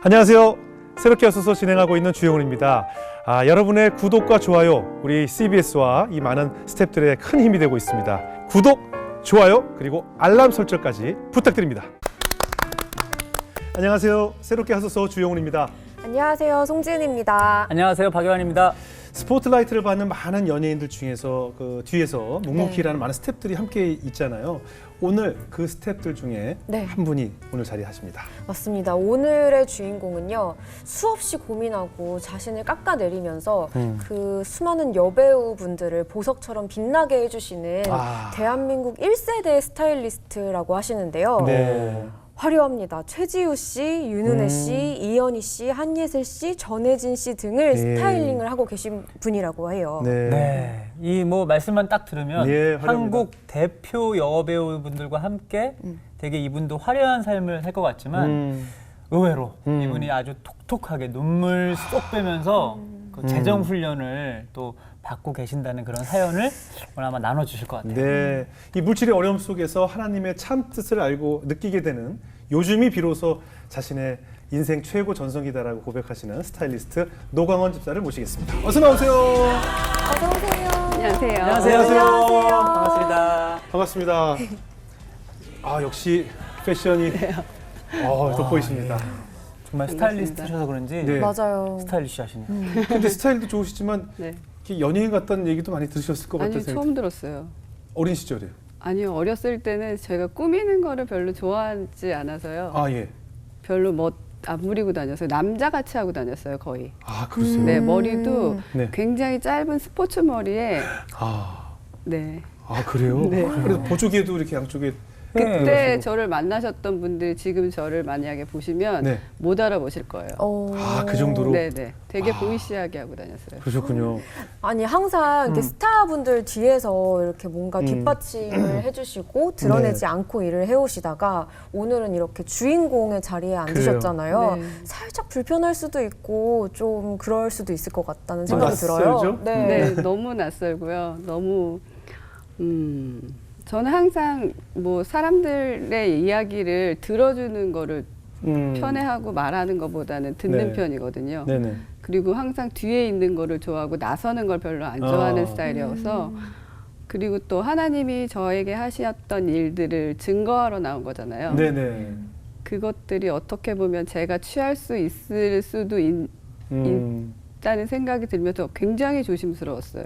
안녕하세요. 새롭게 어서서 진행하고 있는 주영훈입니다. 여러분의 구독과 좋아요, 우리 CBS와 이 많은 스태프들의 큰 힘이 되고 있습니다. 구독, 좋아요, 그리고 알람 설정까지 부탁드립니다. 안녕하세요. 새롭게 하소서 주영훈입니다. 안녕하세요. 송지은입니다. 안녕하세요. 박효환입니다. 스포트라이트를 받는 많은 연예인들 중에서 그 뒤에서 묵묵히라는 많은 스태프들이 함께 있잖아요. 오늘 그 스태프들 중에 한 분이 오늘 자리하십니다. 맞습니다. 오늘의 주인공은요. 수없이 고민하고 자신을 깎아내리면서 그 수많은 여배우분들을 보석처럼 빛나게 해주시는 대한민국 1세대 스타일리스트라고 하시는데요. 네. 화려합니다. 최지우 씨, 윤은혜 씨, 이현희 씨, 한예슬 씨, 전혜진 씨 등을 스타일링을 하고 계신 분이라고 해요. 네. 이 뭐 말씀만 딱 들으면 한국 대표 여배우분들과 함께 되게 이분도 화려한 삶을 살 것 같지만 의외로 이분이 아주 톡톡하게 눈물 쏙 빼면서 그 재정 훈련을 또 받고 계신다는 그런 사연을 오늘 아마 나눠주실 것 같아요. 네, 이 물질의 어려움 속에서 하나님의 참 뜻을 알고 느끼게 되는 요즘이 비로소 자신의 인생 최고 전성기다라고 고백하시는 스타일리스트 노광원 집사를 모시겠습니다. 어서 나오세요. 어서 오세요. 안녕하세요. 안녕하세요. 반갑습니다. 반갑습니다. 역시 패션이 돋보이십니다. 정말 스타일리스트셔서 그런지 맞아요. 스타일리시하시네요. 근데 스타일도 좋으시지만 이렇게 연예인 같다는 얘기도 많이 들으셨을 것 같아요. 아니요, 처음 들었어요. 어린 시절에. 아니요, 어렸을 때는 제가 꾸미는 거를 별로 좋아하지 않아서요. 예. 별로 뭐 안 부리고 다녔어요. 남자같이 하고 다녔어요, 거의. 그러세요? 네, 머리도 네. 굉장히 짧은 스포츠 머리에 네. 그래요? 네. 그래서 보조개도 이렇게 양쪽에 그때 저를 만나셨던 분들이 지금 저를 만약에 보시면 못 알아보실 거예요. 그 정도로? 네네. 되게 보이시하게 하고 다녔어요. 그러셨군요. 아니 항상 이렇게 스타분들 뒤에서 이렇게 뭔가 뒷받침을 해주시고 드러내지 않고 일을 해오시다가 오늘은 이렇게 주인공의 자리에 앉으셨잖아요. 네. 살짝 불편할 수도 있고 좀 그럴 수도 있을 것 같다는 생각이 낯설죠? 들어요. 네, 너무 낯설고요. 너무 저는 항상 뭐 사람들의 이야기를 들어주는 거를 편애하고 말하는 것보다는 듣는 편이거든요. 네네. 그리고 항상 뒤에 있는 거를 좋아하고 나서는 걸 별로 안 좋아하는 스타일이어서 그리고 또 하나님이 저에게 하셨던 일들을 증거하러 나온 거잖아요. 네네. 그것들이 어떻게 보면 제가 취할 수 있을 수도 있다는 생각이 들면서 굉장히 조심스러웠어요.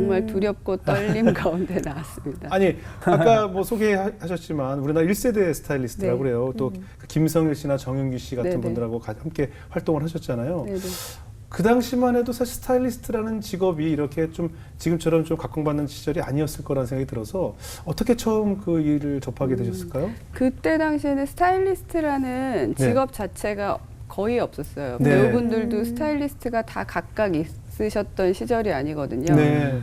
정말 두렵고 떨림 가운데 나왔습니다. 아니 아까 뭐 소개하셨지만 우리나라 1세대 스타일리스트라고 그래요. 또 김성일 씨나 정윤기 씨 같은 분들하고 함께 활동을 하셨잖아요. 네네. 그 당시만 해도 사실 스타일리스트라는 직업이 이렇게 좀 지금처럼 좀 각광받는 시절이 아니었을 거라는 생각이 들어서 어떻게 처음 그 일을 접하게 되셨을까요? 그때 당시에는 스타일리스트라는 직업 자체가 거의 없었어요. 네. 배우분들도 스타일리스트가 다 각각 있으셨던 시절이 아니거든요. 네.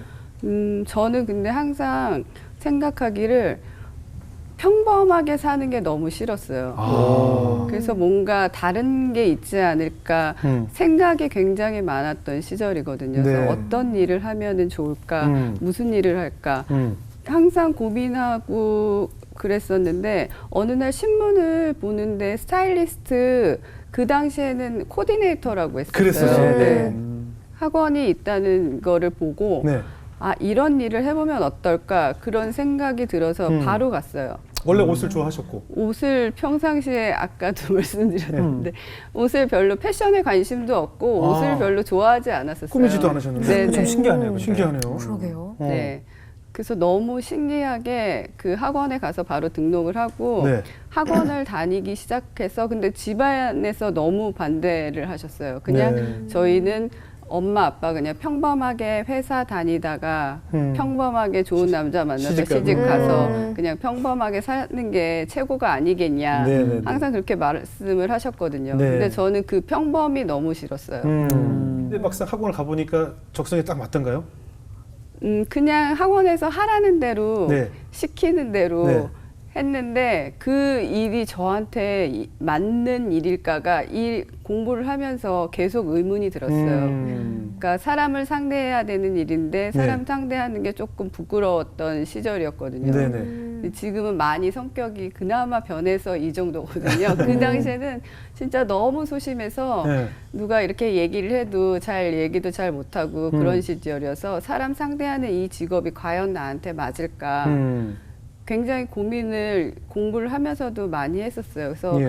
저는 근데 항상 생각하기를 평범하게 사는 게 너무 싫었어요. 그래서 뭔가 다른 게 있지 않을까 생각이 굉장히 많았던 시절이거든요. 그래서 어떤 일을 하면은 좋을까, 무슨 일을 할까 항상 고민하고 그랬었는데 어느 날 신문을 보는데 스타일리스트 그 당시에는 코디네이터라고 했었어요. 그랬어요. 네. 학원이 있다는 거를 보고 이런 일을 해보면 어떨까 그런 생각이 들어서 바로 갔어요. 원래 옷을 좋아하셨고 옷을 평상시에 아까도 말씀드렸는데 옷을 별로 패션에 관심도 없고 옷을 별로 좋아하지 않았었어요. 꾸미지도 않으셨는데 좀 신기하네요. 신기하네요. 그러게요. 네. 그래서 너무 신기하게 그 학원에 가서 바로 등록을 하고 학원을 다니기 시작해서 근데 집안에서 너너무 반대를 하셨어요. 그냥 저희는 엄마 아빠 그냥 평범하게 회사 다니다가 평범하게 좋은 남자 만나서 시집 가서 그냥 평범하게 사는 게 최고가 아니겠냐 항상 그렇게 말씀을 하셨거든요. 근데 저는 그 평범이 너무 싫었어요. 근데 막상 학원을 가보니까 적성에 딱 맞던가요? 그냥 학원에서 하라는 대로 시키는 대로 했는데 그 일이 저한테 맞는 일일까가 이 공부를 하면서 계속 의문이 들었어요. 그러니까 사람을 상대해야 되는 일인데 사람 상대하는 게 조금 부끄러웠던 시절이었거든요. 네네. 지금은 많이 성격이 그나마 변해서 이 정도거든요. 그 당시에는 진짜 너무 소심해서 누가 이렇게 얘기를 해도 얘기도 잘 못하고 그런 시절이어서 사람 상대하는 이 직업이 과연 나한테 맞을까 굉장히 공부를 하면서도 많이 했었어요. 그래서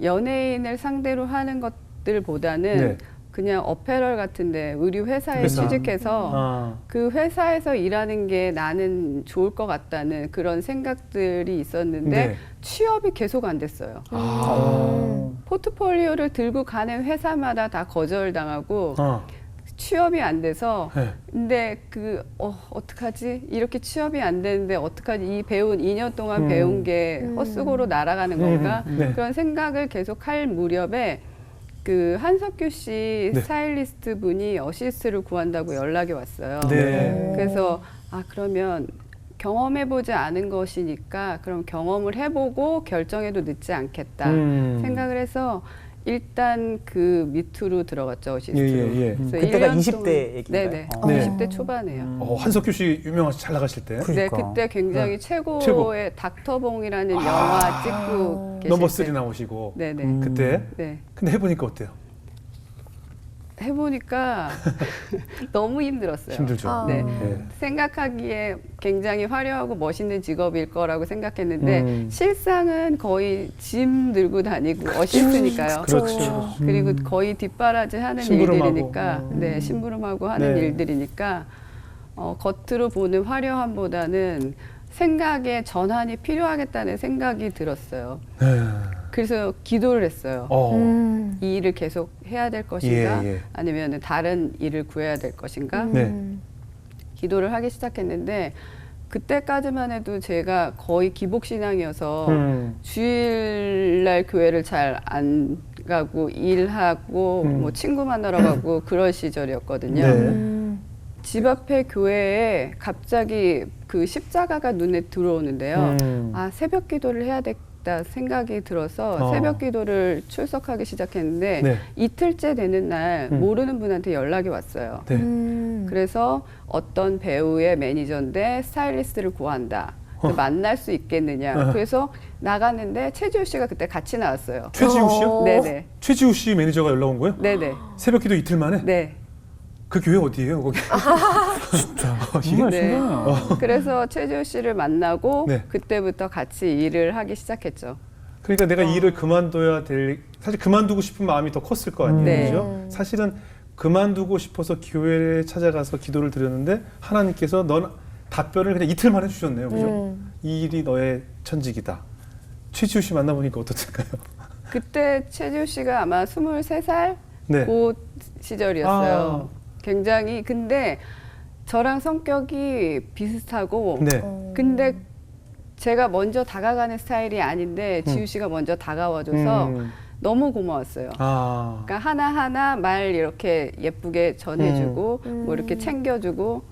연예인을 상대로 하는 것들보다는 그냥 어페럴 같은데 의류 회사에 취직해서 그 회사에서 일하는 게 나는 좋을 것 같다는 그런 생각들이 있었는데 취업이 계속 안 됐어요. 포트폴리오를 들고 가는 회사마다 다 거절당하고 취업이 안 돼서 근데 어떡하지? 이렇게 취업이 안 되는데 어떡하지? 이 2년 동안 배운 게 헛수고로 날아가는 건가? 그런 생각을 계속 할 무렵에 그 한석규 씨 스타일리스트 분이 어시스트를 구한다고 연락이 왔어요. 그래서 그러면 경험해보지 않은 것이니까 그럼 경험을 해보고 결정해도 늦지 않겠다 생각을 해서 일단 그 밑으로 들어갔죠, 어시스트로. 그래서 그때가 20대 얘기인가요? 네네. 20대 초반이에요. 한석규 씨 잘 나가실 때. 네, 그때 굉장히 최고의 닥터봉이라는 영화 찍고 계실 넘버 때. 3 나오시고. 네네. 그때. 네. 근데 해보니까 어때요? 해보니까 너무 힘들었어요. 힘들죠. 네. 생각하기에 굉장히 화려하고 멋있는 직업일 거라고 생각했는데 실상은 거의 짐 들고 다니고 어시스트니까요. 그렇죠. 그리고 거의 뒷바라지 하는 심부름하고. 일들이니까, 심부름하고 하는 일들이니까 겉으로 보는 화려함보다는 생각에 전환이 필요하겠다는 생각이 들었어요. 그래서 기도를 했어요. 이 일을 계속 해야 될 것인가 아니면 다른 일을 구해야 될 것인가 기도를 하기 시작했는데 그때까지만 해도 제가 거의 기복신앙이어서 주일날 교회를 잘 안 가고 일하고 뭐 친구 만나러 가고 그럴 시절이었거든요. 집 앞에 교회에 갑자기 그 십자가가 눈에 들어오는데요. 새벽 기도를 해야 겠다 생각이 들어서 새벽 기도를 출석하기 시작했는데 이틀째 되는 날 모르는 분한테 연락이 왔어요. 그래서 어떤 배우의 매니저인데 스타일리스트를 구한다. 만날 수 있겠느냐. 그래서 나갔는데 최지우 씨가 그때 같이 나왔어요. 최지우 씨요? 네네. 최지우 씨 매니저가 연락 온 거예요? 네네. 새벽 기도 이틀 만에? 네. 그 교회 어디예요? 거기? 진짜. 네. 그래서 최지우 씨를 만나고 그때부터 같이 일을 하기 시작했죠. 그러니까 내가 이 일을 그만둬야 사실 그만두고 싶은 마음이 더 컸을 거 아니에요. 그죠? 사실은 그만두고 싶어서 교회에 찾아가서 기도를 드렸는데 하나님께서 넌 답변을 그냥 이틀 만에 주셨네요. 그죠? 이 일이 너의 천직이다. 최지우 씨 만나보니까 어떻을까요? 그때 최지우 씨가 아마 23살 그 시절이었어요. 굉장히 근데 저랑 성격이 비슷하고 근데 제가 먼저 다가가는 스타일이 아닌데 지우 씨가 먼저 다가와줘서 너무 고마웠어요. 그러니까 하나하나 말 이렇게 예쁘게 전해주고 뭐 이렇게 챙겨주고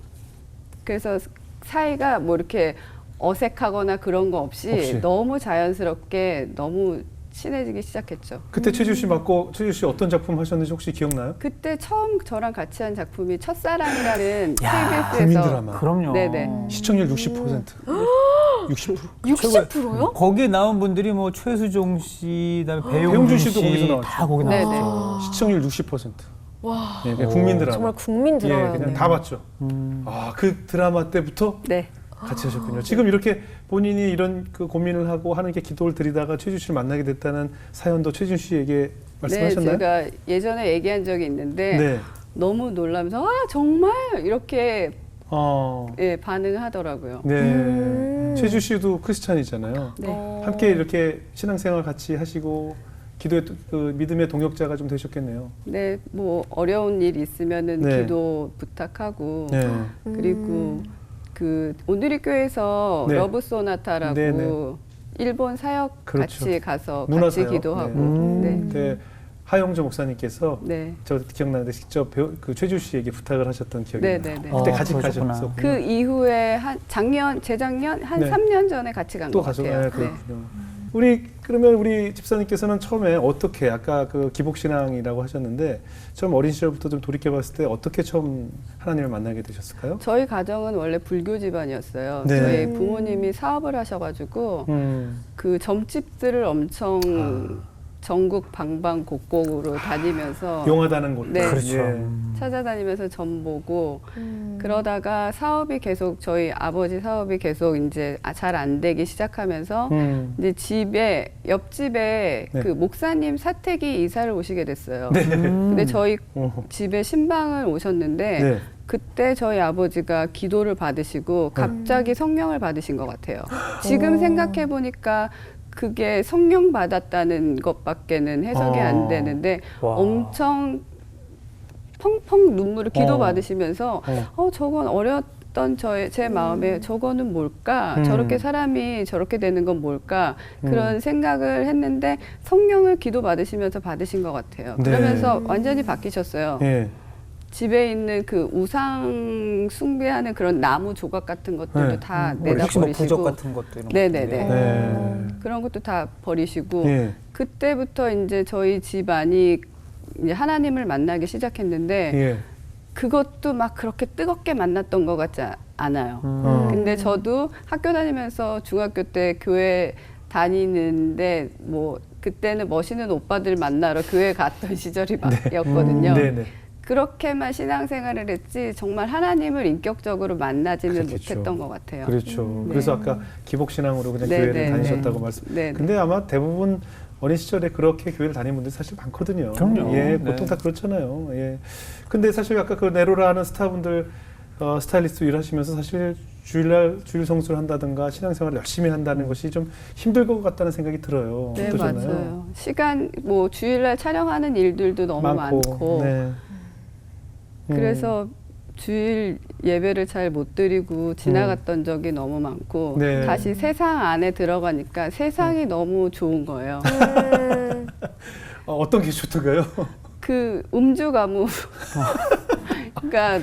그래서 사이가 뭐 이렇게 어색하거나 그런 거 없이 너무 자연스럽게 너무 친해지기 시작했죠. 그때 최지우 씨 맞고 최지우 씨 어떤 작품 하셨는지 혹시 기억나요? 그때 처음 저랑 같이 한 작품이 첫사랑이라는 국민 KBS에서 드라마. 그럼요. 네네. 시청률 60%. 60%? 60%요? 거기에 나온 분들이 뭐 최수종 씨, 그다음에 배용준 씨도 거기서 나왔죠. 다 거기 네네. 나왔죠. 시청률 60%. 와. 그냥 국민 드라마. 정말 국민 드라마였네요. 그냥 다 봤죠. 그 드라마 때부터 네. 같이 하셨군요. 지금 이렇게 본인이 이런 그 고민을 하고 하는 게 기도를 드리다가 최지우 씨를 만나게 됐다는 사연도 최지우 씨에게 말씀하셨나요? 네, 제가 예전에 얘기한 적이 있는데 너무 놀라면서 정말 이렇게 반응을 하더라고요. 최지우 씨도 크리스찬이잖아요. 함께 이렇게 신앙생활 같이 하시고 기도의 그 믿음의 동역자가 좀 되셨겠네요. 네, 뭐 어려운 일 있으면은 기도 부탁하고 그리고 그 온누리 교회에서 러브 소나타라고 일본 사역 같이 가서 같이 사역. 기도하고 하용조 목사님께서 네. 저 기억나는데 직접 그 최주 씨에게 부탁을 하셨던 기억이 나요. 네네네. 그때 같이 그러셨구나. 가셨었군요. 그 이후에 한 재작년 한 네. 3년 전에 같이 간 또 것 같아요. 네. 그렇군요. 그러면 우리 집사님께서는 처음에 어떻게 아까 그 기복신앙이라고 하셨는데 처음 어린 시절부터 좀 돌이켜봤을 때 어떻게 처음 하나님을 만나게 되셨을까요? 저희 가정은 원래 불교 집안이었어요. 네. 저희 부모님이 사업을 하셔가지고 그 점집들을 엄청 전국 방방곡곡으로 다니면서 용하다는 곳. 네. 그렇죠. 예. 찾아다니면서 점 보고 그러다가 사업이 계속 저희 아버지 사업이 계속 이제 잘 안 되기 시작하면서 이제 옆집에 네. 그 목사님 사택이 이사를 오시게 됐어요. 네. 근데 저희 어허. 집에 신방을 오셨는데 네. 그때 저희 아버지가 기도를 받으시고 갑자기 성령을 받으신 것 같아요. 지금 생각해 보니까 그게 성령 받았다는 것밖에는 해석이 안 되는데 와. 엄청 펑펑 눈물을 기도 받으시면서 저건 어렸던 제 마음에 저거는 뭘까? 저렇게 사람이 저렇게 되는 건 뭘까? 그런 생각을 했는데 성령을 기도 받으시면서 받으신 것 같아요. 네. 그러면서 완전히 바뀌셨어요. 예. 집에 있는 그 우상 숭배하는 그런 나무 조각 같은 것들도 네. 다 혹시 뭐 내다 부적 버리시고 같은 것도 이런 네네네. 것도. 네. 그런 것도 다 버리시고 예. 그때부터 이제 저희 집안이 이제 하나님을 만나기 시작했는데 예. 그것도 막 그렇게 뜨겁게 만났던 것 같지 않아요. 근데 저도 학교 다니면서 중학교 때 교회 다니는데 뭐 그때는 멋있는 오빠들 만나러 교회 갔던 시절이 막였거든요. 네네. 그렇게만 신앙생활을 했지 정말 하나님을 인격적으로 만나지는 그렇겠죠. 못했던 것 같아요. 그렇죠. 그래서 아까 기복신앙으로 그냥 네, 교회를 네, 다니셨다고 네. 말씀. 네, 네. 근데 아마 대부분 어린 시절에 그렇게 교회를 다니는 분들이 사실 많거든요. 그럼요. 예, 네. 보통 다 그렇잖아요. 예. 근데 사실 아까 그 네로라 하는 스타분들 스타일리스트 일하시면서 사실 주일 성수를 한다든가 신앙생활을 열심히 한다는 것이 좀 힘들 것 같다는 생각이 들어요. 네, 어떠셨나요? 맞아요. 시간 뭐 주일날 촬영하는 일들도 너무 많고 네. 그래서 주일 예배를 잘 못 드리고 지나갔던 적이 너무 많고 네. 다시 세상 안에 들어가니까 세상이 너무 좋은 거예요. 어떤 게 좋던가요? 그 음주 가무 그러니까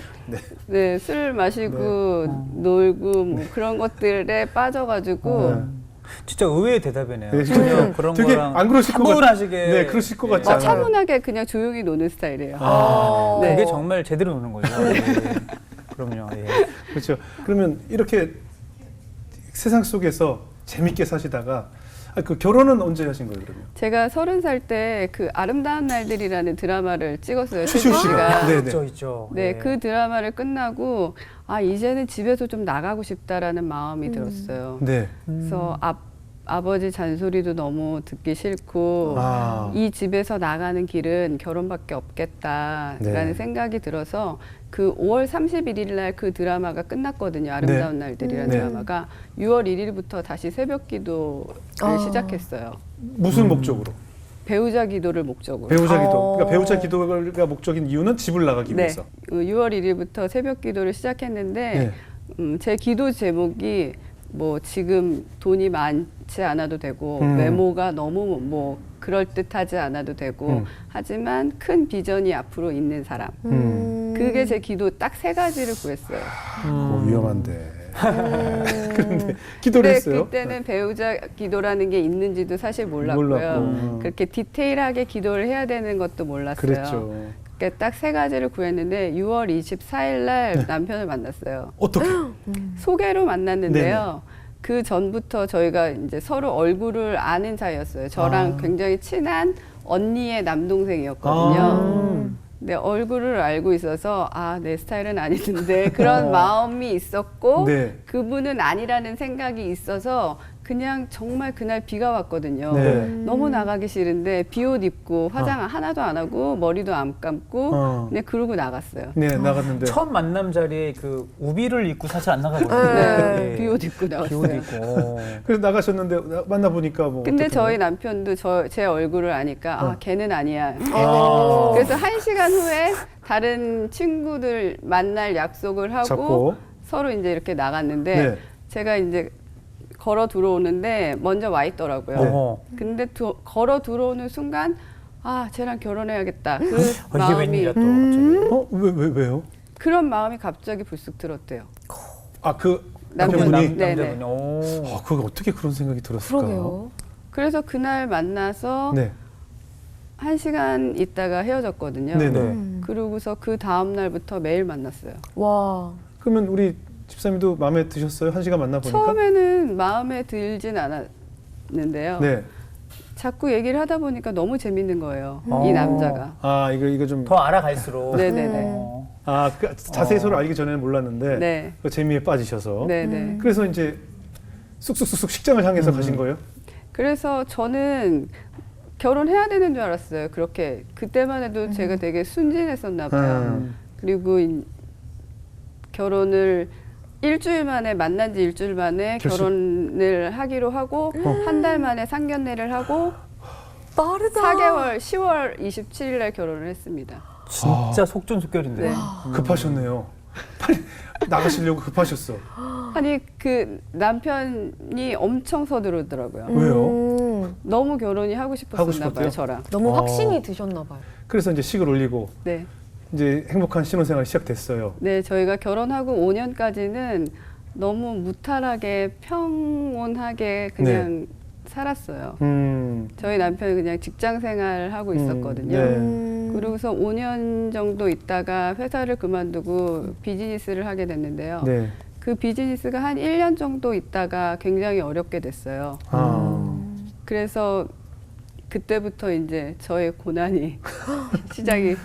네, 술 마시고 놀고 뭐 그런 것들에 빠져가지고 진짜 의외의 대답이네요. 네, 전혀 그런 되게 거랑 안 그러실 것 차분하시게. 네, 그러실 것 같지 않아요. 차분하게 그냥 조용히 노는 스타일이에요. 그게 네. 정말 제대로 노는 거죠. 예. 그럼요. 예. 그렇죠. 그러면 이렇게 세상 속에서 재밌게 사시다가 그 결혼은 언제 하신 거예요, 그러면? 제가 30살 때 그 아름다운 날들이라는 드라마를 찍었어요. 최시우 씨가. 네, 네. 있죠, 있죠. 네, 예. 그 드라마를 끝나고 이제는 집에서 좀 나가고 싶다라는 마음이 들었어요. 네. 그래서 아버지 잔소리도 너무 듣기 싫고 이 집에서 나가는 길은 결혼밖에 없겠다라는 네. 생각이 들어서 그 5월 31일 날 그 드라마가 끝났거든요. 아름다운 날들이라는 네. 드라마가 6월 1일부터 다시 새벽 기도를 시작했어요. 무슨 목적으로? 배우자 기도를 목적으로. 배우자 기도. 그러니까 배우자 기도가 목적인 이유는 집을 나가기 네. 위해서. 6월 1일부터 새벽 기도를 시작했는데 제 기도 제목이 뭐 지금 돈이 많지 않아도 되고 외모가 너무 뭐 그럴듯하지 않아도 되고 하지만 큰 비전이 앞으로 있는 사람. 그게 제 기도 딱 3가지를 구했어요. 위험한데. 그런데 기도를 근데 했어요? 그때는 배우자 기도라는 게 있는지도 사실 몰랐고요. 몰랐고. 그렇게 디테일하게 기도를 해야 되는 것도 몰랐어요. 그랬죠. 그러니까 딱 3가지를 구했는데 6월 24일 날 남편을 만났어요. 어떻게? 소개로 만났는데요. 그 전부터 저희가 이제 서로 얼굴을 아는 사이였어요. 저랑 굉장히 친한 언니의 남동생이었거든요. 내 얼굴을 알고 있어서 내 스타일은 아니던데 그런 마음이 있었고 네. 그분은 아니라는 생각이 있어서 그냥 정말 그날 비가 왔거든요. 네. 너무 나가기 싫은데 비옷 입고 화장 하나도 안 하고 머리도 안 감고 그냥 그러고 나갔어요. 네, 나갔는데. 처음 만남 자리에 그 우비를 입고 사실 안 나가거든요. 네, 예. 비옷 입고 나왔어요. 비옷 입고. 그래서 나가셨는데 만나보니까 뭐. 근데 어떻던가요? 저희 남편도 제 얼굴을 아니까 걔는 아니야. 아. 그래서 1시간 후에 다른 친구들 만날 약속을 하고 잡고. 서로 이제 이렇게 나갔는데 네. 제가 이제 걸어 들어오는데 먼저 와 있더라고요. 어허. 근데 걸어 들어오는 순간 아, 쟤랑 결혼해야겠다. 그 이게 마음이 웬일이야 또 갑자기. 왜요? 그런 마음이 갑자기 불쑥 들었대요. 아, 그 남편분이? 남편분이? 네네. 남자분이. 오. 그게 어떻게 그런 생각이 들었을까? 그러게요. 그래서 그날 만나서 네. 1시간 있다가 헤어졌거든요. 네네. 그러고서 그 다음 날부터 매일 만났어요. 와. 그러면 우리 집사님도 마음에 드셨어요? 1시간 만나보니까? 처음에는 마음에 들진 않았는데요. 네. 자꾸 얘기를 하다 보니까 너무 재밌는 거예요. 어. 이 남자가. 아, 이거 좀. 더 알아갈수록. 네네네. 어. 아, 자세히 서로 알기 전에는 몰랐는데. 네. 그 재미에 빠지셔서. 네네. 그래서 이제 쑥쑥쑥쑥 식장을 향해서 가신 거예요? 그래서 저는 결혼해야 되는 줄 알았어요. 그렇게. 그때만 해도 제가 되게 순진했었나 봐요. 그리고 결혼을 일주일 만에 만난 지 일주일 만에 결혼을 하기로 하고 한 달 만에 상견례를 하고 빠르다. 4개월 10월 27일 날 결혼을 했습니다. 진짜 속전속결인데. 네. 급하셨네요. 빨리 나가시려고 급하셨어. 아니 그 남편이 엄청 서두르더라고요. 왜요? 너무 결혼이 하고 하고 싶었나 싶었대요? 봐요, 저랑. 너무 확신이 드셨나 봐요. 그래서 이제 식을 올리고 네. 이제 행복한 신혼생활이 시작됐어요. 네, 저희가 결혼하고 5년까지는 너무 무탈하게 평온하게 그냥 살았어요. 저희 남편이 그냥 직장 생활을 하고 있었거든요. 네. 그러고서 5년 정도 있다가 회사를 그만두고 비즈니스를 하게 됐는데요. 네. 그 비즈니스가 한 1년 정도 있다가 굉장히 어렵게 됐어요. 그래서 그때부터 이제 저의 고난이 시작이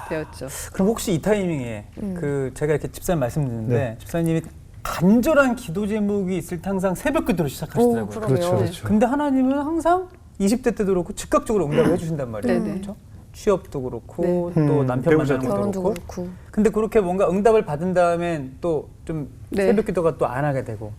되었죠. 그럼 혹시 이 타이밍에 그 제가 이렇게 집사님 말씀드렸는데 네. 집사님이 간절한 기도 제목이 있을 때 항상 새벽 기도를 시작하시더라고요. 그러게요. 그렇죠, 그렇죠. 근데 하나님은 항상 20대 때도 그렇고 즉각적으로 응답을 해주신단 말이에요. 네네. 그렇죠? 취업도 그렇고 네. 또 남편 배우자도 만나는 것도 결혼도 그렇고. 그렇고. 근데 그렇게 뭔가 응답을 받은 다음엔 또 좀 네. 새벽 기도가 또 안 하게 되고.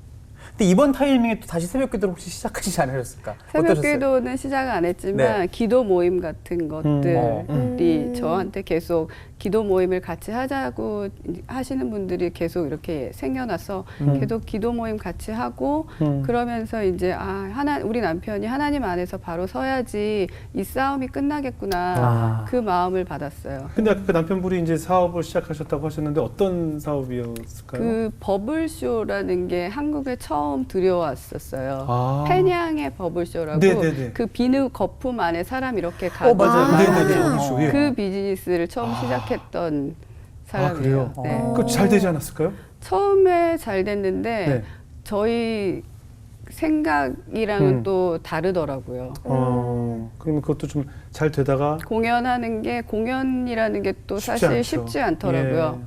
근데 이번 타이밍에 또 다시 새벽 기도를 혹시 시작하시지 않으셨을까? 새벽 어떠셨어요? 기도는 시작을 안 했지만 네. 기도 모임 같은 것들이 음. 저한테 계속 기도 모임을 같이 하자고 하시는 분들이 계속 이렇게 생겨나서 계속 기도 모임 같이 하고 그러면서 이제 우리 남편이 하나님 안에서 바로 서야지 이 싸움이 끝나겠구나 그 마음을 받았어요. 근데 그 남편분이 이제 사업을 시작하셨다고 하셨는데 어떤 사업이었을까요? 그 버블쇼라는 게 한국에 처음 들여왔었어요. 펜양의 버블쇼라고 네네네. 그 비누 거품 안에 사람 이렇게 가두고 맞아요. 네네네. 하는 버블쇼, 예. 그 비즈니스를 처음 시작했던 사람이에요. 그래요? 네. 그거 잘 되지 않았을까요? 처음에 잘 됐는데 네. 저희 생각이랑은 또 다르더라고요. 그러면 그것도 좀 잘 되다가 공연하는 게 공연이라는 게 또 쉽지 사실 않죠. 쉽지 않더라고요.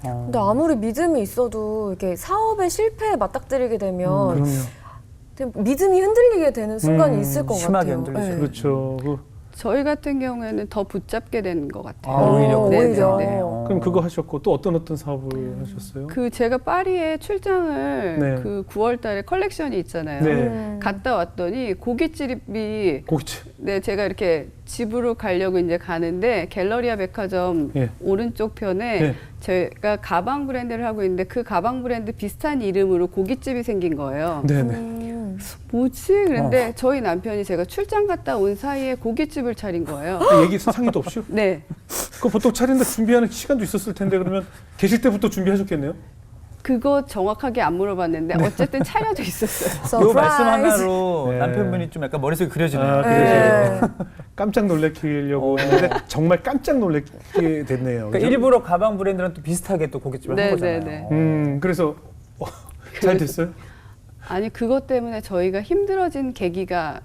근데 아무리 믿음이 있어도 이렇게 사업의 실패에 맞닥뜨리게 되면 그럼요. 되게 믿음이 흔들리게 되는 순간이 있을 것 심하게 같아요. 흔들리죠. 네. 그렇죠. 저희 같은 경우에는 더 붙잡게 된 것 같아요. 오히려 네, 오히려. 네, 네. 그럼 그거 하셨고 또 어떤 사업을 하셨어요? 그 제가 파리에 출장을 네. 그 9월 달에 컬렉션이 있잖아요. 네. 갔다 왔더니 고깃집이 고깃집. 네, 제가 이렇게 집으로 가려고 이제 가는데 갤러리아 백화점 예. 오른쪽 편에 예. 제가 가방 브랜드를 하고 있는데 그 가방 브랜드 비슷한 이름으로 고깃집이 생긴 거예요. 네네. 뭐지? 그런데 저희 남편이 제가 출장 갔다 온 사이에 고깃집을 차린 거예요. 얘기 상의도 없이? 네. 그 보통 차린다 준비하는 시간도 있었을 텐데 그러면 계실 때부터 준비하셨겠네요? 그거 정확하게 안 물어봤는데 어쨌든 차려져 있었어요. 요 말씀 하나로 네. 남편분이 좀 약간 머릿속에 그려지네요. 아, 네. 깜짝 놀래키려고 했는데 정말 깜짝 놀래게 됐네요. 그러니까 그죠? 일부러 가방 브랜드랑 또 비슷하게 또 고깃집을 네, 한 거잖아요. 네, 네. 그래서 잘 됐어요? 아니 그것 때문에 저희가 힘들어진 계기가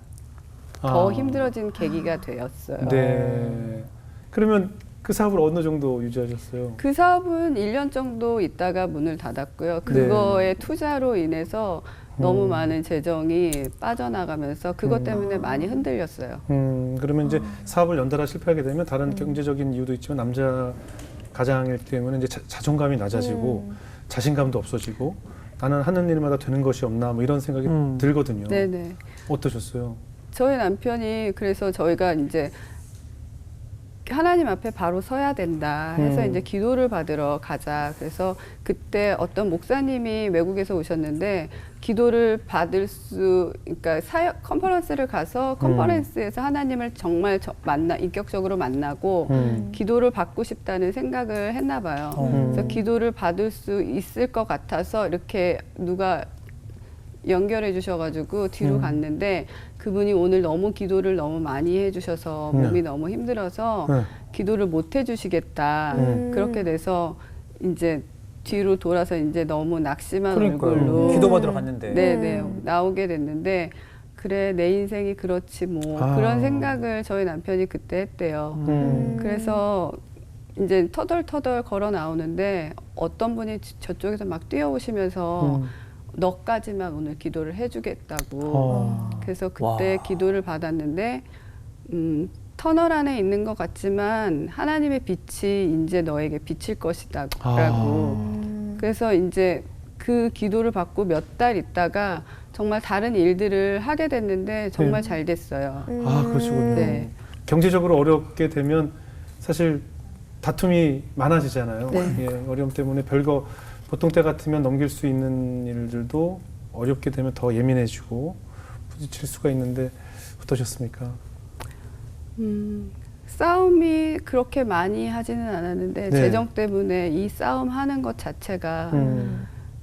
더 힘들어진 계기가 되었어요. 네. 그러면 그 사업을 어느 정도 유지하셨어요? 그 사업은 1년 정도 있다가 문을 닫았고요. 그거의 투자로 인해서 너무 많은 재정이 빠져나가면서 그것 때문에 많이 흔들렸어요. 그러면 이제 사업을 연달아 실패하게 되면 다른 경제적인 이유도 있지만 남자 가장일 때문에 이제 자존감이 낮아지고 자신감도 없어지고 나는 하는 일마다 되는 것이 없나 뭐 이런 생각이 들거든요. 네네. 어떠셨어요? 저희 남편이 그래서 저희가 이제 하나님 앞에 바로 서야 된다 해서 이제 기도를 받으러 가자. 그래서 그때 어떤 목사님이 외국에서 오셨는데 기도를 받을 그러니까 컨퍼런스를 가서 컨퍼런스에서 하나님을 정말 인격적으로 만나고 기도를 받고 싶다는 생각을 했나 봐요. 그래서 기도를 받을 수 있을 것 같아서 이렇게 누가 연결해 주셔가지고 뒤로 갔는데 그분이 오늘 너무 기도를 너무 많이 해주셔서 몸이 너무 힘들어서 기도를 못 해주시겠다. 그렇게 돼서 이제 뒤로 돌아서 이제 너무 낙심한 얼굴로 기도받으러 갔는데 네네 나오게 됐는데 그래 내 인생이 그렇지 뭐 그런 생각을 저희 남편이 그때 했대요. 그래서 이제 터덜터덜 걸어 나오는데 어떤 분이 저쪽에서 막 뛰어오시면서 너까지만 오늘 기도를 해주겠다고. 그래서 그때 기도를 받았는데 터널 안에 있는 것 같지만 하나님의 빛이 이제 너에게 비칠 것이다라고. 그래서 이제 그 기도를 받고 몇 달 있다가 정말 다른 일들을 하게 됐는데 정말 잘 됐어요. 그러시군요. 네. 경제적으로 어렵게 되면 사실 다툼이 많아지잖아요. 네. 예, 어려움 때문에 별거 보통 때 같으면 넘길 수 있는 일들도 어렵게 되면 더 예민해지고 부딪힐 수가 있는데 어떠셨습니까? 싸움이 그렇게 많이 하지는 않았는데 네. 재정 때문에 이 싸움 하는 것 자체가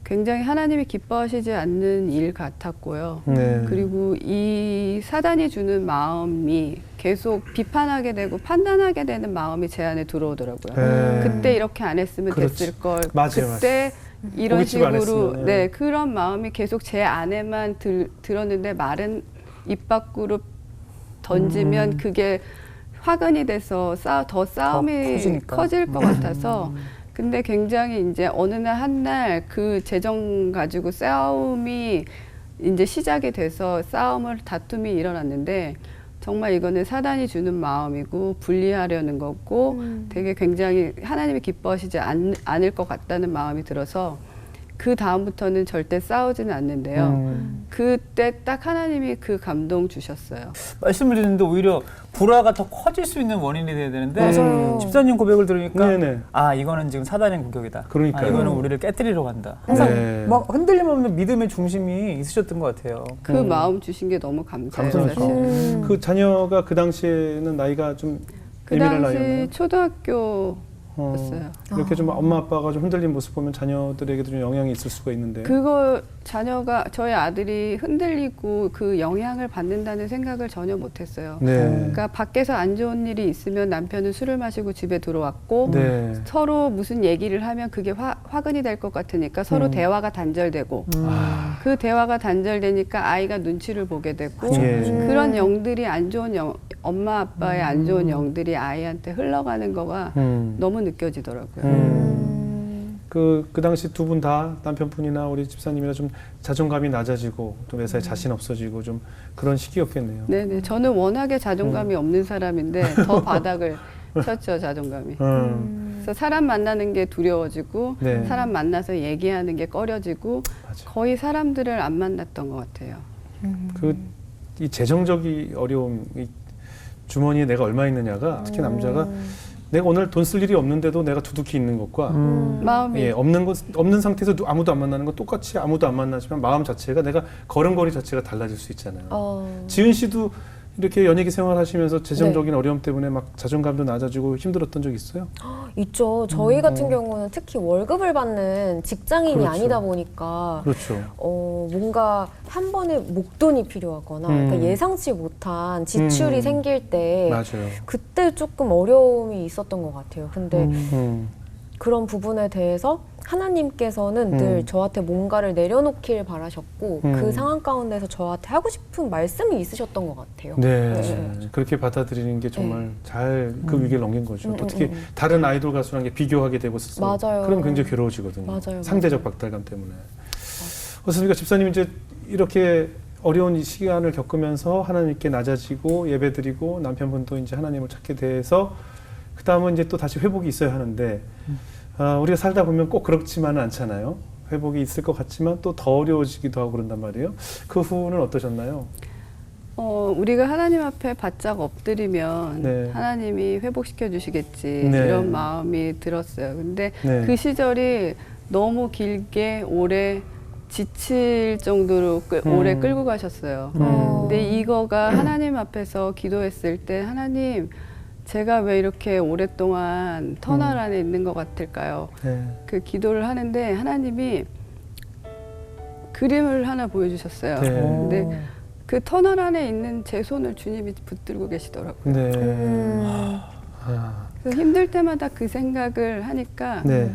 굉장히 하나님이 기뻐하시지 않는 일 같았고요. 네. 그리고 이 사단이 주는 마음이 계속 비판하게 되고 판단하게 되는 마음이 제 안에 들어오더라고요. 네. 그때 이렇게 안 했으면 그렇지. 됐을 걸. 맞아요, 그때 이런 고깃집 안 식으로 했으면. 네 그런 마음이 계속 제 안에만 들었는데 말은 입 밖으로 던지면 그게 화근이 돼서 더 싸움이 커지니까. 커질 것 같아서 근데 굉장히 이제 어느 날 한 날 그 재정 가지고 싸움이 이제 시작이 돼서 다툼이 일어났는데 정말 이거는 사단이 주는 마음이고 분리하려는 거고 되게 굉장히 하나님이 기뻐하시지 않을 것 같다는 마음이 들어서 그 다음부터는 절대 싸우지는 않는데요. 그때 딱 하나님이 그 감동 주셨어요. 말씀을 듣는데 오히려 불화가 더 커질 수 있는 원인이 돼야 되는데 맞아요. 집사님 고백을 들으니까 네네. 아 이거는 지금 사단의 공격이다. 그러니까요. 이거는 우리를 깨뜨리러 간다. 항상 네. 막 흔들림 없는 믿음의 중심이 있으셨던 것 같아요. 그 마음 주신 게 너무 감사해요. 감사하죠. 사실. 그 자녀가 그 당시에는 나이가 좀 그 예민할 당시 나이였나요? 초등학교였어요. 이렇게 좀 엄마 아빠가 좀 흔들린 모습 보면 자녀들에게도 좀 영향이 있을 수가 있는데. 그거 저희 아들이 흔들리고 그 영향을 받는다는 생각을 전혀 못했어요. 네. 그러니까 밖에서 안 좋은 일이 있으면 남편은 술을 마시고 집에 들어왔고 네. 서로 무슨 얘기를 하면 그게 화근이 될 것 같으니까 서로 대화가 단절되고 그 대화가 단절되니까 아이가 눈치를 보게 되고 예. 그런 영들이 안 좋은 엄마 아빠의 안 좋은 영들이 아이한테 흘러가는 거가 너무 느껴지더라고요. 그 당시 두 분 다 남편분이나 우리 집사님이나 좀 자존감이 낮아지고 좀 회사에 자신 없어지고 좀 그런 시기였겠네요. 네네. 저는 워낙에 자존감이 없는 사람인데 더 바닥을 쳤죠, 자존감이. 그래서 사람 만나는 게 두려워지고 네. 사람 만나서 얘기하는 게 꺼려지고 맞아. 거의 사람들을 안 만났던 것 같아요. 이 재정적인 어려움, 이 주머니에 내가 얼마 있느냐가 특히 남자가 내가 오늘 돈 쓸 일이 없는데도 내가 두둑히 있는 것과 마음이 예, 없는 상태에서 아무도 안 만나는 건 똑같이 아무도 안 만나지만 마음 자체가 내가 걸음걸이 자체가 달라질 수 있잖아요. 지은 씨도 이렇게 연예계 생활하시면서 재정적인 어려움 때문에 막 자존감도 낮아지고 힘들었던 적 있어요? 있죠. 저희 같은 경우는 특히 월급을 받는 직장인이 그렇죠. 아니다 보니까 그렇죠. 뭔가 한 번에 목돈이 필요하거나 그러니까 예상치 못한 지출이 생길 때 맞아요. 그때 조금 어려움이 있었던 것 같아요. 근데 그런 부분에 대해서 하나님께서는 늘 저한테 뭔가를 내려놓길 바라셨고 그 상황 가운데서 저한테 하고 싶은 말씀이 있으셨던 것 같아요. 네, 그렇게 받아들이는 게 정말 잘 그 위기를 넘긴 거죠. 또 특히 다른 아이돌 가수랑 게 비교하게 되고 있어서 맞아요. 그럼 굉장히 괴로워지거든요. 맞아요. 상대적 박탈감 때문에. 어떻습니까? 집사님 이제 이렇게 어려운 이 시간을 겪으면서 하나님께 낮아지고 예배드리고 남편분도 이제 하나님을 찾게 돼서 그 다음은 이제 또 다시 회복이 있어야 하는데 우리가 살다 보면 꼭 그렇지만은 않잖아요. 회복이 있을 것 같지만 또 더 어려워지기도 하고 그런단 말이에요. 그 후는 어떠셨나요? 우리가 하나님 앞에 바짝 엎드리면 네. 하나님이 회복시켜 주시겠지 네. 이런 마음이 들었어요. 근데 네. 그 시절이 너무 길게 오래 지칠 정도로 오래 끌고 가셨어요. 근데 이거가 하나님 앞에서 기도했을 때 하나님 제가 왜 이렇게 오랫동안 터널 안에 있는 것 같을까요? 네. 그 기도를 하는데 하나님이 그림을 하나 보여주셨어요. 네. 근데 그 터널 안에 있는 제 손을 주님이 붙들고 계시더라고요. 네. 그래서 힘들 때마다 그 생각을 하니까 네.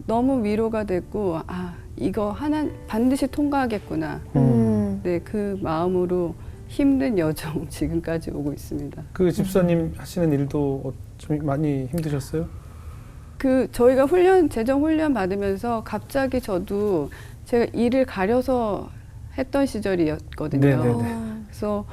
너무 위로가 되고 이거 반드시 통과하겠구나. 네, 그 마음으로 힘든 여정 지금까지 오고 있습니다. 그 집사님 하시는 일도 좀 많이 힘드셨어요? 저희가 재정 훈련 받으면서 갑자기 저도 제가 일을 가려서 했던 시절이었거든요. 네네네. 그래서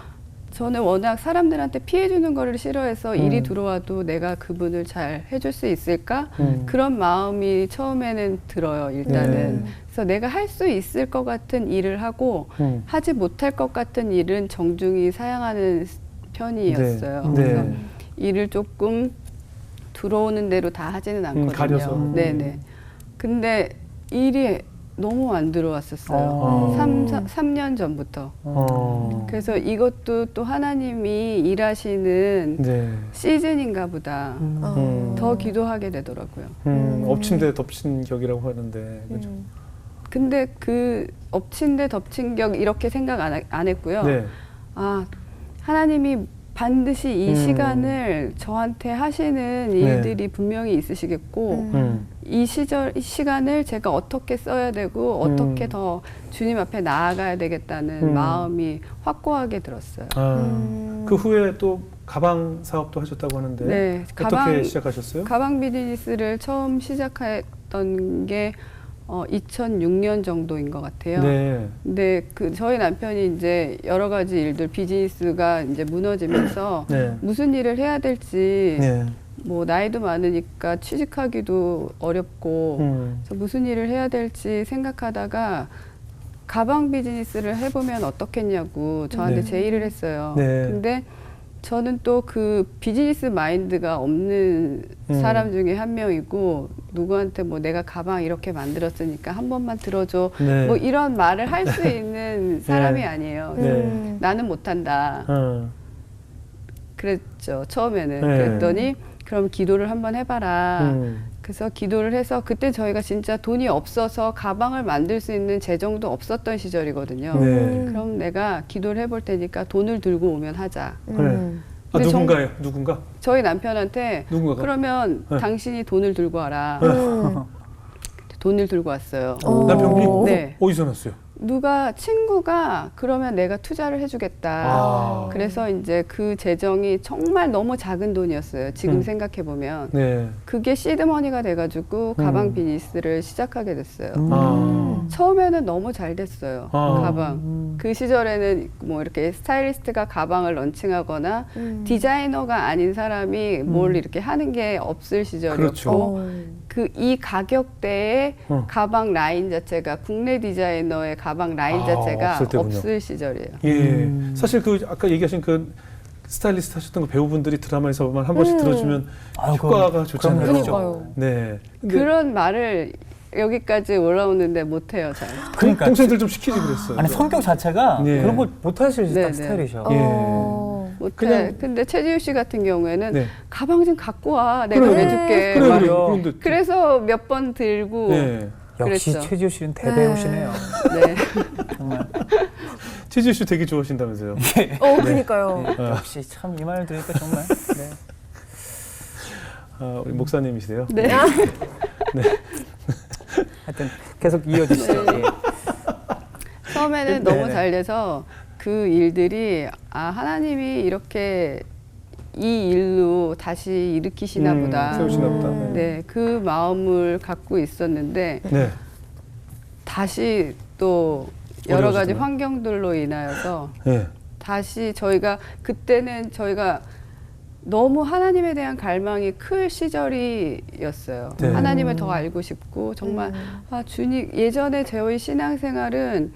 저는 워낙 사람들한테 피해 주는 거를 싫어해서 일이 들어와도 내가 그분을 잘 해줄 수 있을까? 그런 마음이 처음에는 들어요, 일단은. 그래서 내가 할 수 있을 것 같은 일을 하고 하지 못할 것 같은 일은 정중히 사양하는 편이었어요. 네. 그래서 네. 일을 조금 들어오는 대로 다 하지는 않거든요. 가려서. 네네. 근데 일이 너무 안 들어왔었어요. 3년 전부터. 그래서 이것도 또 하나님이 일하시는 네. 시즌인가 보다. 더 기도하게 되더라고요. 엎친 데 덮친 격이라고 하는데. 그죠? 근데 그 엎친 데 덮친 격 이렇게 생각 안 했고요. 네. 하나님이 반드시 이 시간을 저한테 하시는 일들이 분명히 있으시겠고 이 시간을 제가 어떻게 써야 되고 어떻게 더 주님 앞에 나아가야 되겠다는 마음이 확고하게 들었어요. 그 후에 또 가방 사업도 하셨다고 하는데 네, 어떻게 시작하셨어요? 가방 비즈니스를 처음 시작했던 게 2006년 정도인 것 같아요. 네. 근데 저희 남편이 이제 여러 가지 일들 비즈니스가 이제 무너지면서 네. 무슨 일을 해야 될지 네. 뭐 나이도 많으니까 취직하기도 어렵고 그래서 무슨 일을 해야 될지 생각하다가 가방 비즈니스를 해보면 어떻겠냐고 저한테 네. 제의를 했어요. 네. 근데 저는 또 그 비즈니스 마인드가 없는 사람 중에 한 명이고 누구한테 뭐 내가 가방 이렇게 만들었으니까 한 번만 들어줘 네. 뭐 이런 말을 할 수 있는 사람이 아니에요. 네. 나는 못한다. 그랬죠 처음에는. 네. 그랬더니 그럼 기도를 한번 해봐라. 그래서 기도를 해서 그때 저희가 진짜 돈이 없어서 가방을 만들 수 있는 재정도 없었던 시절이거든요. 네. 그럼 내가 기도를 해볼 테니까 돈을 들고 오면 하자. 그래. 근데 누군가요? 누군가? 저희 남편한테 누군가가? 그러면 네. 당신이 돈을 들고 와라. 돈을 들고 왔어요. 남편분이? 네. 어디서 났어요? 친구가 그러면 내가 투자를 해주겠다. 그래서 이제 그 재정이 정말 너무 작은 돈이었어요. 지금 생각해보면. 네. 그게 시드머니가 돼가지고 가방 비즈니스를 시작하게 됐어요. 처음에는 너무 잘 됐어요. 가방. 그 시절에는 뭐 이렇게 스타일리스트가 가방을 런칭하거나 디자이너가 아닌 사람이 뭘 이렇게 하는 게 없을 시절이었고 그렇죠. 이 가격대의 가방 라인 자체가 국내 디자이너의 가방 라인 자체가 없을 때군요. 없을 시절이에요. 예. 사실 아까 얘기하신 스타일리스트 하셨던 배우분들이 드라마에서만 한 번씩 들어주면 효과가 좋잖아요. 그러니까요. 네. 그런 말을 여기까지 올라오는데 못해요, 잘. 그러니까 동생들 좀 시키지 그랬어요. 아니 성격 자체가 네. 그런 거 못하실 네, 딱 스타일이셔. 못해. 그냥- 근데 최지우 씨 같은 경우에는 네. 가방 좀 갖고 와. 내가 그래. 해줄게. 그래, 막 그래. 그런데 그래서 몇 번 들고. 네. 역시 그랬죠. 최지우 씨는 대배우시네요. 네. 정말. 최지우 씨 되게 좋아하신다면서요? 그니까요. 역시 참 이 말을 들으니까 정말. 네. 우리 목사님이시세요? 네. 하여튼 계속 이어주시죠. 네. 예. 처음에는 네. 너무 잘 돼서 그 일들이 하나님이 이렇게 이 일로 다시 일으키시나 보다. 세우시나 보다. 네, 그 마음을 갖고 있었는데 네. 다시 또 여러 가지 어려워지더라고요. 환경들로 인하여서 네. 다시 그때는 저희가 너무 하나님에 대한 갈망이 클 시절이었어요. 네. 하나님을 더 알고 싶고 정말 주님 예전에 저희 신앙생활은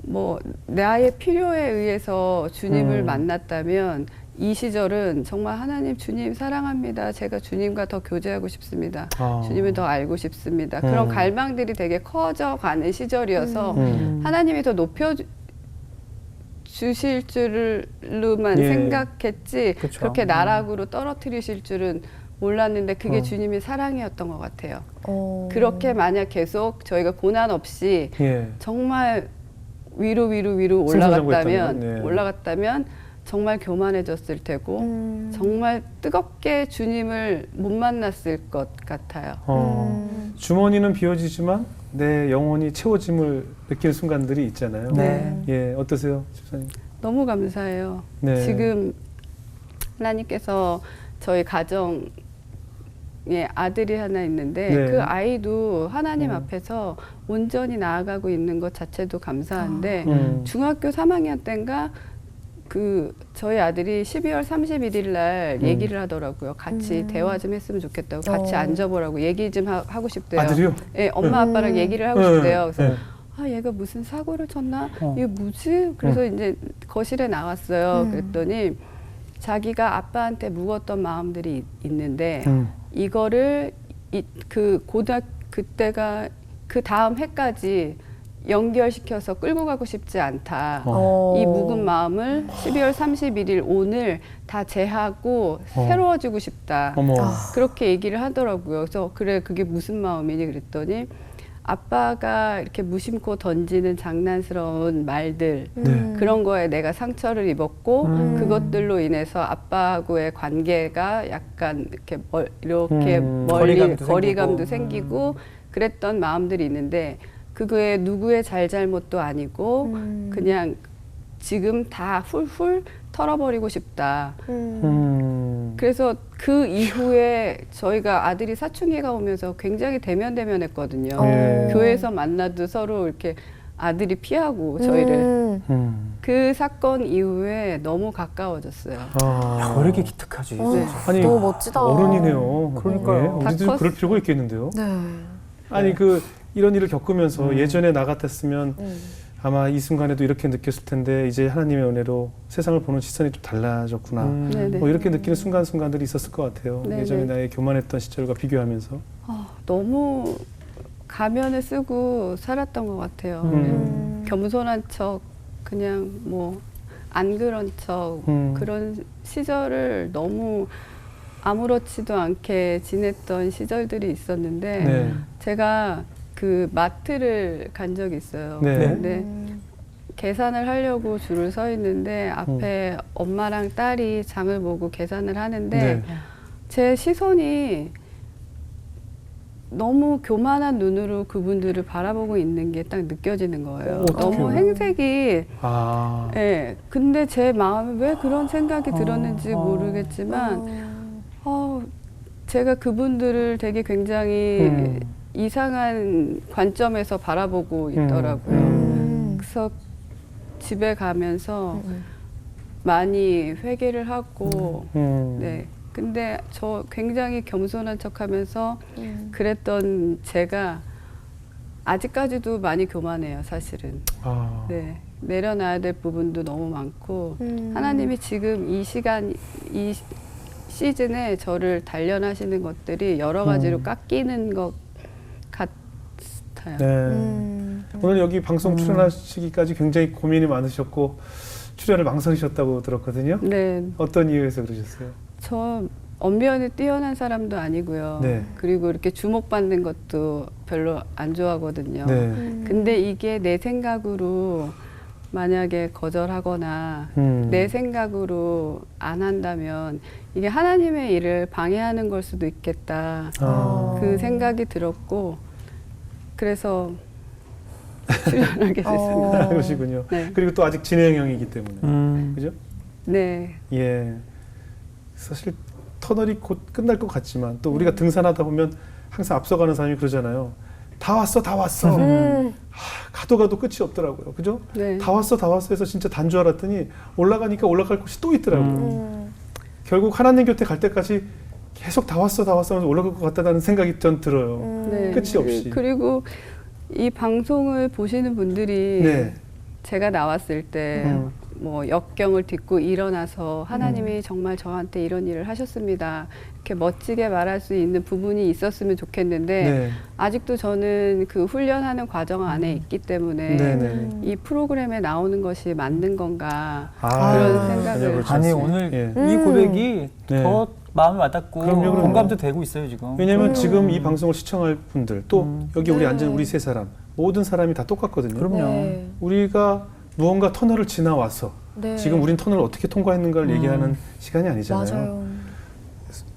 뭐 나의 필요에 의해서 주님을 만났다면 이 시절은 정말 하나님 주님 사랑합니다. 제가 주님과 더 교제하고 싶습니다. 주님을 더 알고 싶습니다. 그런 갈망들이 되게 커져가는 시절이어서 하나님이 더 높여 주실 줄로만 예. 생각했지 그쵸. 그렇게 나락으로 떨어뜨리실 줄은 몰랐는데 그게 주님의 사랑이었던 것 같아요. 그렇게 만약 계속 저희가 고난 없이 예. 정말 위로 승승장구했다면, 네. 올라갔다면 정말 교만해졌을 테고 정말 뜨겁게 주님을 못 만났을 것 같아요. 주머니는 비워지지만 내 영혼이 채워짐을 느끼는 순간들이 있잖아요. 네. 예, 어떠세요, 집사님? 너무 감사해요. 네. 지금 하나님께서 저희 가정에 아들이 하나 있는데 네. 그 아이도 하나님 앞에서 온전히 나아가고 있는 것 자체도 감사한데 중학교 3학년 때인가 그 저희 아들이 12월 31일 날 얘기를 하더라고요. 같이 대화 좀 했으면 좋겠다고 같이 앉아보라고 얘기 좀 하고 싶대요. 아들이요? 예, 엄마 아빠랑 얘기를 하고 싶대요. 그래서 네. 아 얘가 무슨 사고를 쳤나? 이게 뭐지? 그래서 이제 거실에 나왔어요. 그랬더니 자기가 아빠한테 묵었던 마음들이 있는데 이거를 그때가 그 다음 해까지 연결시켜서 끌고 가고 싶지 않다. 이 묵은 마음을 12월 31일 오늘 다 제하고 새로워지고 싶다. 어머. 그렇게 얘기를 하더라고요. 그래서 그래 그게 무슨 마음이니 그랬더니 아빠가 이렇게 무심코 던지는 장난스러운 말들 그런 거에 내가 상처를 입었고 그것들로 인해서 아빠하고의 관계가 약간 이렇게 거리감도 생기고 그랬던 마음들이 있는데 그거에 누구의 잘잘못도 아니고 그냥 지금 다 훌훌 털어버리고 싶다. 그래서 그 이후에 저희가 아들이 사춘기가 오면서 굉장히 대면대면했거든요. 교회에서 만나도 서로 이렇게 아들이 피하고 저희를 그 사건 이후에 너무 가까워졌어요. 야, 왜 이렇게 기특하지? 네. 아니, 너무 멋지다. 어른이네요. 그러니까요. 예, 우리도 그럴 필요가 있겠는데요. 네. 아니 이런 일을 겪으면서 예전에 나 같았으면 아마 이 순간에도 이렇게 느꼈을 텐데 이제 하나님의 은혜로 세상을 보는 시선이 좀 달라졌구나. 네네. 뭐 이렇게 느끼는 순간순간들이 있었을 것 같아요. 네네. 예전에 나의 교만했던 시절과 비교하면서. 너무 가면을 쓰고 살았던 것 같아요. 겸손한 척, 그냥 뭐 안 그런 척 그런 시절을 너무 아무렇지도 않게 지냈던 시절들이 있었는데 네. 제가 그 마트를 간 적이 있어요. 네. 근데 계산을 하려고 줄을 서 있는데 앞에 엄마랑 딸이 장을 보고 계산을 하는데 네. 제 시선이 너무 교만한 눈으로 그분들을 바라보고 있는 게 딱 느껴지는 거예요. 너무 행색이 예. 근데 제 마음에 왜 그런 생각이 들었는지 모르겠지만 제가 그분들을 되게 굉장히 이상한 관점에서 바라보고 있더라고요. 그래서 집에 가면서 많이 회개를 하고 네. 근데 저 굉장히 겸손한 척하면서 그랬던 제가 아직까지도 많이 교만해요, 사실은. 네, 내려놔야 될 부분도 너무 많고 하나님이 지금 이 시즌에 저를 단련하시는 것들이 여러 가지로 깎이는 것 같아요. 네. 오늘 여기 방송 출연하시기까지 굉장히 고민이 많으셨고 출연을 망설이셨다고 들었거든요. 네. 어떤 이유에서 그러셨어요? 저 언변이 뛰어난 사람도 아니고요. 네. 그리고 이렇게 주목받는 것도 별로 안 좋아하거든요. 네. 근데 이게 내 생각으로 만약에 거절하거나 내 생각으로 안 한다면 이게 하나님의 일을 방해하는 걸 수도 있겠다. 그 생각이 들었고 그래서 출연하게 됐습니다. 그러시군요. 네. 그리고 또 아직 진행형이기 때문에. 그죠? 네. 예. 사실 터널이 곧 끝날 것 같지만 또 우리가 등산하다 보면 항상 앞서가는 사람이 그러잖아요. 다 왔어, 다 왔어. 가도 끝이 없더라고요. 그죠? 네. 다 왔어 해서 진짜 단 줄 알았더니 올라가니까 올라갈 곳이 또 있더라고요. 결국 하나님 곁에 갈 때까지 계속 다 왔어 하면서 올라갈 것 같다는 생각이 전 들어요. 네. 끝이 없이. 그리고 이 방송을 보시는 분들이 네. 제가 나왔을 때 뭐 역경을 딛고 일어나서 하나님이 정말 저한테 이런 일을 하셨습니다. 이렇게 멋지게 말할 수 있는 부분이 있었으면 좋겠는데 네. 아직도 저는 그 훈련하는 과정 안에 있기 때문에 네네. 이 프로그램에 나오는 것이 맞는 건가 아, 그런 생각을 전혀 그렇지 아니 않습니다. 오늘 예. 이 고백이 네. 더 마음에 와닿고 그럼요. 공감도 되고 있어요 지금. 왜냐하면 지금 이 방송을 시청할 분들 또 여기 우리 네. 앉은 우리 세 사람 모든 사람이 다 똑같거든요. 그럼요. 네. 우리가 무언가 터널을 지나와서 네. 지금 우린 터널을 어떻게 통과했는가를 얘기하는 시간이 아니잖아요. 맞아요.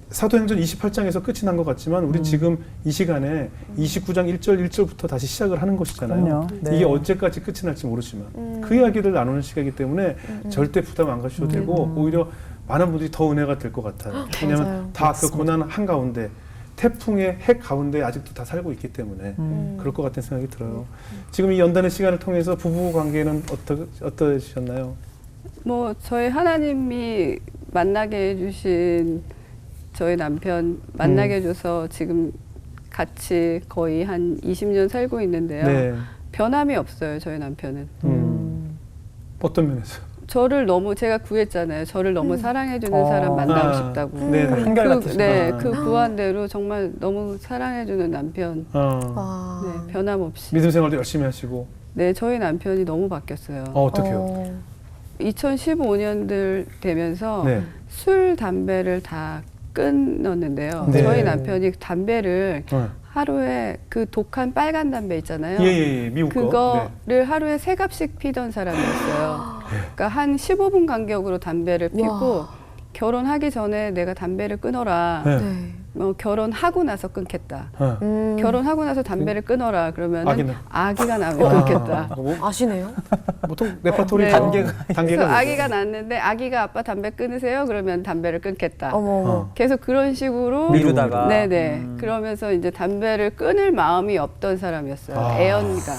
사도행전 28장에서 끝이 난 것 같지만 우리 지금 이 시간에 29장 1절 1절부터 다시 시작을 하는 것이잖아요. 그럼요. 네. 이게 언제까지 끝이 날지 모르지만 그 이야기를 나누는 시간이기 때문에 절대 부담 안 가셔도 되고 오히려 많은 분들이 더 은혜가 될 것 같아요. 왜냐하면 맞아요. 다 그 고난 한가운데 태풍의 핵 가운데 아직도 다 살고 있기 때문에 그럴 것 같은 생각이 들어요. 지금 이 연단의 시간을 통해서 부부 관계는 어떠셨나요? 뭐 저희 하나님이 만나게 해주신 저희 남편 만나게 해줘서 지금 같이 거의 한 20년 살고 있는데요. 네. 변함이 없어요, 저희 남편은. 어떤 면에서? 저를 너무 제가 구했잖아요. 저를 너무 사랑해주는 사람 만나고 싶다고. 네. 한결같으시구나. 네, 그 구한대로 정말 너무 사랑해주는 남편. 와. 네, 변함없이. 믿음 생활도 열심히 하시고. 네, 저희 남편이 너무 바뀌었어요. 어떻게요? 2015년들 되면서 네. 술, 담배를 다 끊었는데요. 네. 저희 남편이 담배를 네. 하루에 그 독한 빨간 담배 있잖아요. 예, 미국 거. 그거를 네. 하루에 3갑씩 피던 사람이었어요. 그러니까 한 15분 간격으로 담배를 피고 와. 결혼하기 전에 내가 담배를 끊어라. 네. 네. 결혼하고 나서 끊겠다. 결혼하고 나서 담배를 끊어라. 그러면 아기는? 아기가 나면 끊겠다. 뭐, 아시네요? 보통 레파토리 네. 단계가 그래서 아기가 낳았는데 아기가 아빠 담배 끊으세요? 그러면 담배를 끊겠다. 어머. 계속 그런 식으로 미루다가. 네네. 그러면서 이제 담배를 끊을 마음이 없던 사람이었어요. 아. 애언가.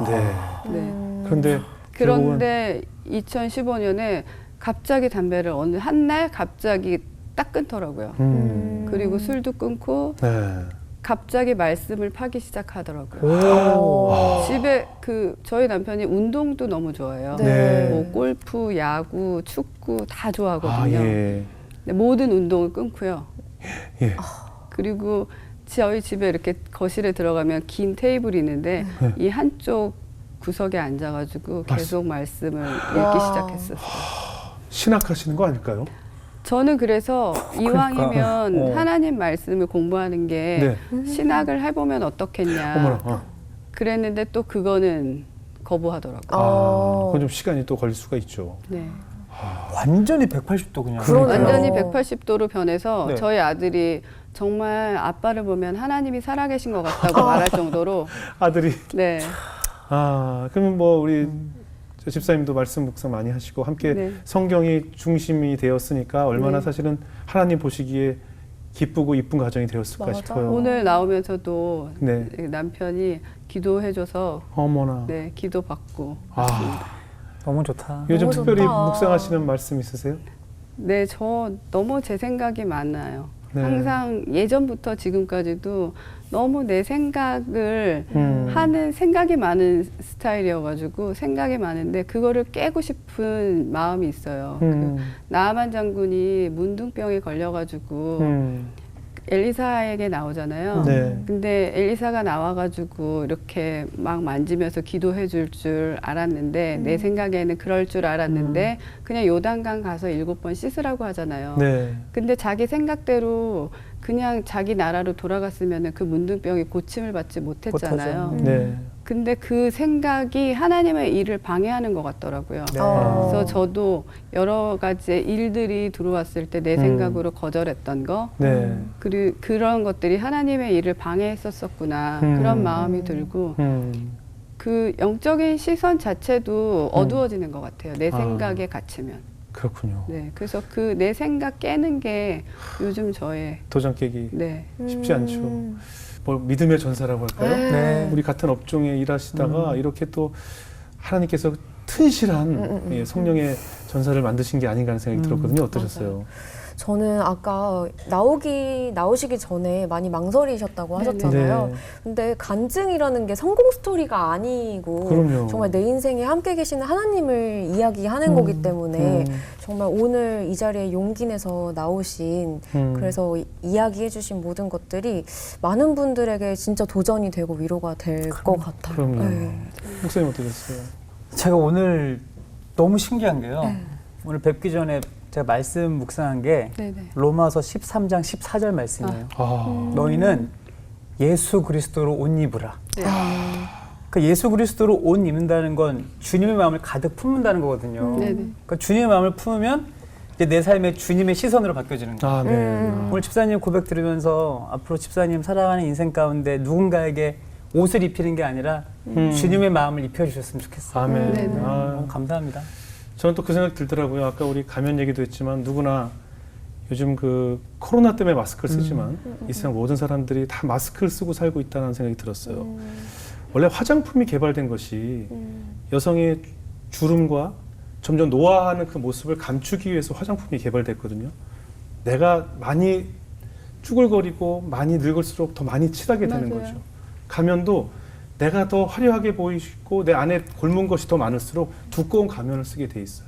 네. 네. 그런데 그런데 2015년에 갑자기 담배를 어느 한날 갑자기 딱 끊더라고요. 그리고 술도 끊고 네. 갑자기 말씀을 파기 시작하더라고요. 오. 집에 저희 남편이 운동도 너무 좋아해요. 네. 뭐 골프, 야구, 축구 다 좋아하거든요. 아, 예. 근데 모든 운동을 끊고요. 예. 그리고 저희 집에 이렇게 거실에 들어가면 긴 테이블이 있는데 네. 이 한쪽 구석에 앉아가지고 계속 말씀을 읽기 시작했었어요. 신학하시는 거 아닐까요? 저는 그래서 이왕이면 그러니까. 하나님 말씀을 공부하는 게 네. 신학을 해보면 어떻겠냐. 어머나. 그랬는데 또 그거는 거부하더라고요. 그건 좀 시간이 또 걸릴 수가 있죠. 네. 완전히 180도 그냥. 그러네요. 완전히 180도로 변해서 네. 저희 아들이 정말 아빠를 보면 하나님이 살아계신 것 같다고 말할 정도로 아들이. 네. 그러면 뭐 우리 저 집사님도 말씀 묵상 많이 하시고 함께 네. 성경이 중심이 되었으니까 얼마나 네. 사실은 하나님 보시기에 기쁘고 이쁜 가정이 되었을까 맞아. 싶어요. 오늘 나오면서도 네. 남편이 기도해줘서 어머나. 네 기도 받고 너무 좋다. 요즘 너무 특별히 좋다. 묵상하시는 말씀 있으세요? 네, 저 너무 제 생각이 많아요. 네. 항상 예전부터 지금까지도 너무 내 생각을 하는 생각이 많은 스타일이어가지고 생각이 많은데 그거를 깨고 싶은 마음이 있어요. 나아만 장군이 문둥병에 걸려가지고 엘리사에게 나오잖아요. 네. 근데 엘리사가 나와가지고 이렇게 막 만지면서 기도해 줄 알았는데 내 생각에는 그럴 줄 알았는데 그냥 요단강 가서 7번 씻으라고 하잖아요. 네. 근데 자기 생각대로 그냥 자기 나라로 돌아갔으면 그 문둥병이 고침을 받지 못했잖아요. 네. 근데 그 생각이 하나님의 일을 방해하는 것 같더라고요. 네. 그래서 저도 여러 가지 일들이 들어왔을 때 내 생각으로 거절했던 거, 네. 그리고 그런 것들이 하나님의 일을 방해했었구나 그런 마음이 들고 그 영적인 시선 자체도 어두워지는 것 같아요. 내 생각에 갇히면. 그렇군요. 네, 그래서 그 내 생각 깨는 게 요즘 저의 도장 깨기 네. 쉽지 않죠. 뭐 믿음의 전사라고 할까요? 네. 우리 같은 업종에 일하시다가 이렇게 또 하나님께서 튼실한 예, 성령의 전사를 만드신 게 아닌가 하는 생각이 들었거든요. 어떠셨어요? 저는 아까 나오시기 전에 많이 망설이셨다고 하셨잖아요. 네. 근데 간증이라는 게 성공 스토리가 아니고 그럼요. 정말 내 인생에 함께 계시는 하나님을 이야기하는 거기 때문에 정말 오늘 이 자리에 용기 내서 나오신 그래서 이야기해 주신 모든 것들이 많은 분들에게 진짜 도전이 되고 위로가 될 것 같아요. 그럼요. 네. 목사님 어떠셨어요? 제가 오늘 너무 신기한 게요. 오늘 뵙기 전에 제가 말씀 묵상한 게 네네. 로마서 13장 14절 말씀이에요. 너희는 예수 그리스도로 옷 입으라. 네. 그 예수 그리스도로 옷 입는다는 건 주님의 마음을 가득 품는다는 거거든요. 네네. 그러니까 주님의 마음을 품으면 이제 내 삶에 주님의 시선으로 바뀌어지는 거예요. 아멘. 오늘 집사님 고백 들으면서 앞으로 집사님 살아가는 인생 가운데 누군가에게 옷을 입히는 게 아니라 주님의 마음을 입혀주셨으면 좋겠어요. 아멘. 네네. 너무 감사합니다. 저는 또 그 생각 들더라고요. 아까 우리 가면 얘기도 했지만 누구나 요즘 그 코로나 때문에 마스크를 쓰지만 이 세상 모든 사람들이 다 마스크를 쓰고 살고 있다는 생각이 들었어요. 원래 화장품이 개발된 것이 여성의 주름과 점점 노화하는 그 모습을 감추기 위해서 화장품이 개발됐거든요. 내가 많이 쭈글거리고 많이 늙을수록 더 많이 칠하게 되는 맞아요. 거죠. 가면도 내가 더 화려하게 보이고 내 안에 곪은 것이 더 많을수록 두꺼운 가면을 쓰게 돼 있어요.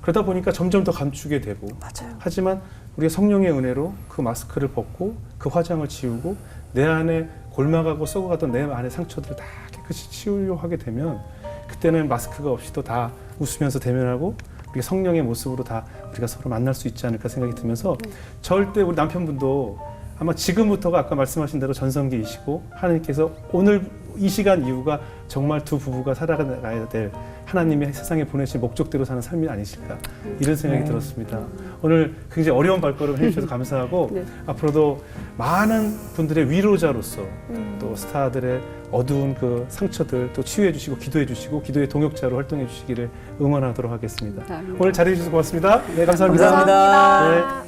그러다 보니까 점점 더 감추게 되고 맞아요. 하지만 우리가 성령의 은혜로 그 마스크를 벗고 그 화장을 지우고 내 안에 골마가고 썩어가던 내 안의 상처들을 다 깨끗이 치우려 하게 되면 그때는 마스크가 없이도 다 웃으면서 대면하고 우리가 성령의 모습으로 다 우리가 서로 만날 수 있지 않을까 생각이 들면서 절대 우리 남편분도 아마 지금부터가 아까 말씀하신 대로 전성기이시고 하나님께서 오늘 이 시간 이후가 정말 두 부부가 살아가야 될 하나님의 세상에 보내신 목적대로 사는 삶이 아니실까 이런 생각이 들었습니다. 오늘 굉장히 어려운 발걸음을 해주셔서 감사하고 네. 앞으로도 많은 분들의 위로자로서 또 스타들의 어두운 그 상처들 또 치유해 주시고 기도해 주시고 기도의 동역자로 활동해 주시기를 응원하도록 하겠습니다. 감사합니다. 오늘 자리해 주셔서 고맙습니다. 네, 감사합니다. 감사합니다. 네.